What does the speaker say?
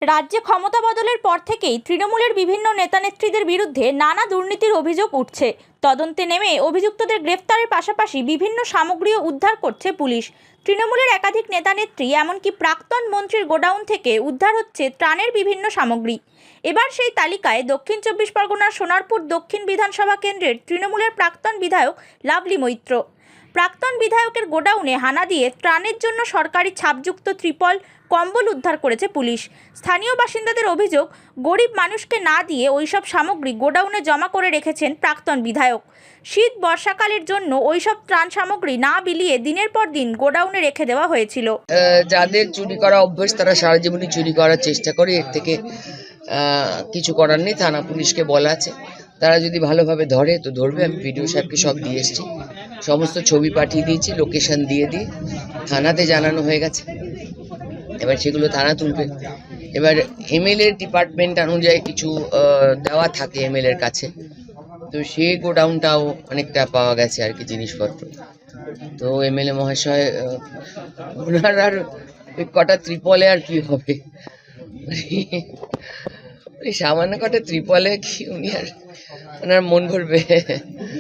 রাজ্যে ক্ষমতা বদলের পর থেকেই তৃণমূলের বিভিন্ন নেতানেত্রীদের বিরুদ্ধে নানা দুর্নীতির অভিযোগ উঠছে। তদন্তে নেমে অভিযুক্তদের গ্রেফতারের পাশাপাশি বিভিন্ন সামগ্রীও উদ্ধার করছে পুলিশ। তৃণমূলের একাধিক নেতানেত্রী এমনকি প্রাক্তন মন্ত্রীর গোডাউন থেকে উদ্ধার হচ্ছে ত্রাণের বিভিন্ন সামগ্রী। এবার সেই তালিকায় দক্ষিণ 24 পরগনার সোনারপুর দক্ষিণ বিধানসভা কেন্দ্রের তৃণমূলের প্রাক্তন বিধায়ক লাভলি মৈত্র। প্রাক্তন বিধায়কের গোডাউনে হানা দিয়ে ত্রাণের জন্য সরকারি ছাপযুক্ত ত্রিপল, কম্বল উদ্ধার করেছে পুলিশ। স্থানীয় বাসিন্দাদের অভিযোগ, গরিব মানুষকে না দিয়ে ওইসব সামগ্রী গোডাউনে জমা করে রেখেছেন প্রাক্তন বিধায়ক। শীত বর্ষাকালের জন্য ওইসব ত্রাণ সামগ্রী না বিলিয়ে দিনের পর দিন গোডাউনে রেখে দেওয়া হয়েছিল। যাদের চুরি করা অভ্যাস তারা সারা জীবনই চুরি করার চেষ্টা করে। এর থেকে কিছু করার নেই। থানা পুলিশকে বলা আছে, তারা যদি ভালোভাবে ধরে তো ধরবে। আমি ভিডিও সাহেবকে সব দিয়ে এসেছি, সমস্ত ছবি পাঠিয়ে দিয়েছি, লোকেশন দিয়ে থানাতে জানানো হয়ে গেছে। এবার সেগুলো থানা তুলবে। এবার এমএলএ ডিপার্টমেন্ট অনুযায়ী কিছু দেওয়া থাকে এমএলএর কাছে, তো সেই গোডাউনটাও অনেকটা পাওয়া গেছে আর কি জিনিসপত্র। তো এমএলএ মহাশয় ওনার আর কটা ত্রিপলে আর কি হবে, সামান্য কটা ত্রিপলে কি উনি আর ওনার মন ভরবে?